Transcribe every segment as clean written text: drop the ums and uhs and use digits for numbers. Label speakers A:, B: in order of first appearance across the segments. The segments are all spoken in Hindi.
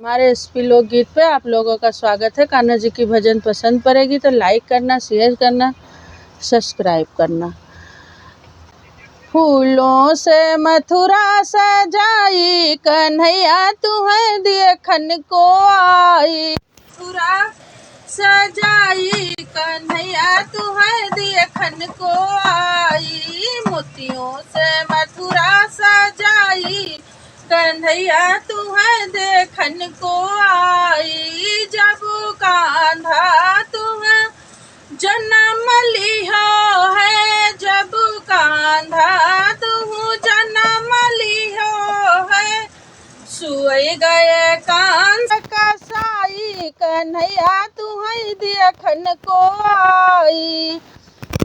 A: हमारे एसपी लोकगीत पे आप लोगों का स्वागत है। कान्हा जी की भजन पसंद पड़ेगी तो लाइक करना, शेयर करना, सब्सक्राइब करना। फूलों से मथुरा सजाई, कन्हैया तुम्हें देखन को आई। मथुरा सजाई, कन्हैया तुम्हें देखन को आई। मोतियों से मथुरा सजाई, कन्हैया तुम्हें देखन को आई। जब कान्हा तुम्हें जन्म लियो है, जब कान्हा तुम जन्म लियो है। सोए गए कांस कसाई, कन्हैया तुम्हें देखन को आई।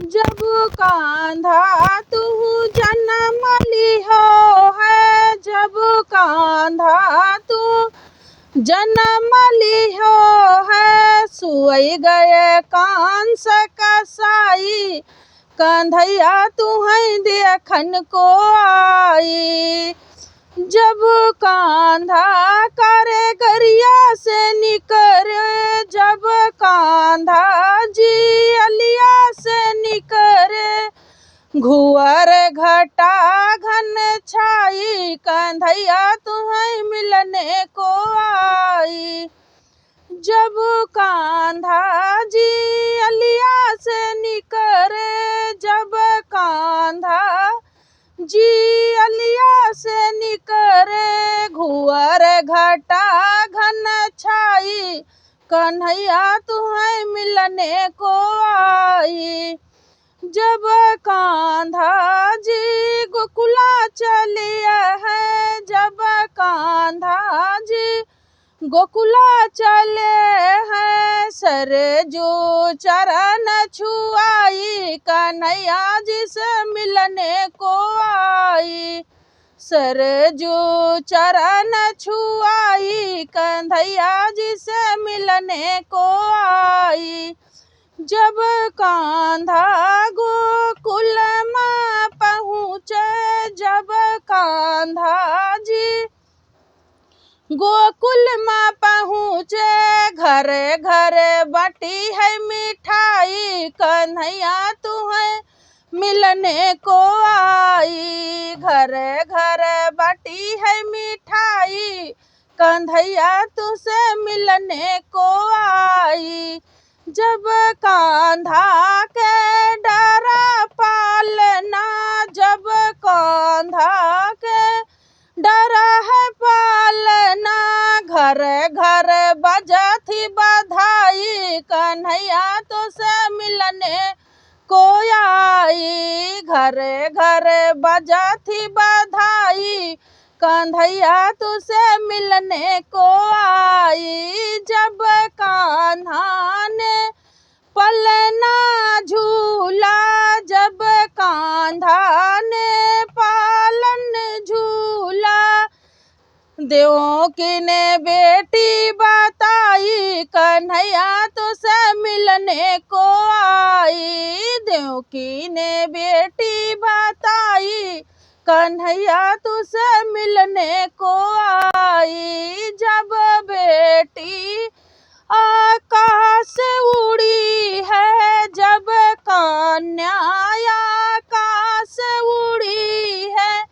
A: जब कान्हा तुम जन्म लियो है, जब कान्हा तुम जन्म लियो है। सोए गए कांस कसाई, कन्हैया तुम्हें देखन को आई। जब कान्हा करे गरिया से निकरे, जब कान्हा जी अलिया से निकरे। घुअर घटा घन छाई, कन्हैया तुम्हें मिलने को आई। जब कान्हा जी अलिया से निकरे, जब कान्हा जी अलिया से निकरे। घुअर घटा घन छाई, कन्हैया तुम्हें मिलने को आई। जब कान्हा जी गोकुला चलिया है, जब कान्हा जी गोकुला चले हैं। सरजू चरण छुआई, कन्हैया जी से मिलने को आई। सरजू चरण छुआई, कन्हैया जी से मिलने को आई। जब कान्हा गोकुल में पहुँचे, जब कान्हा जी गोकुल में पहुँचे। घर घर बटी है मिठाई, कन्हैया तुम्हें मिलने को आई। घर घर बटी है मिठाई, कन्हैया तुझसे मिलने को आई। जब कान्हा के डरा पालना, जब कान्हा के डरा है पालना। घर घर बजती बधाई, कन्हैया तुझसे मिलने को आई। घर घर बजती बधाई, कन्हैया तुझसे मिलने को आई। जब कान्हा ने पलना झूला, जब कान्हा ने पालन झूला। देवों की ने बेटी बताई, कन्हैया तुझसे मिलने को आई। देवों की ने बेटी बताई, कन्हैया तुझसे मिलने को आई। जब बेटी आकाश उड़ी है, जब कन्या आकाश उड़ी है।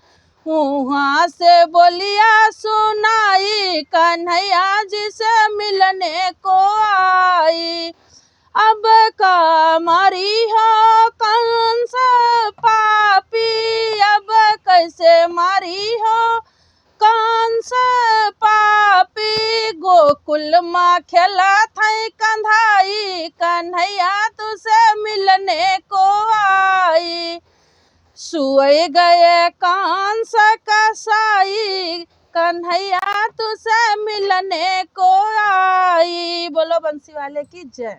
A: वहाँ से बोलिया सुनाई, कन्हैया जी से मिलने को आई। अब का मारी हो कंस पापी, अब कैसे मारी हो कंस पापी। गोकुल में खेला थई कंधाई, कन्हैया तुझसे मिलने को आई। सोए गए कंस कसाई, कन्हैया तुझसे मिलने को आई। बोलो बंसी वाले की जय।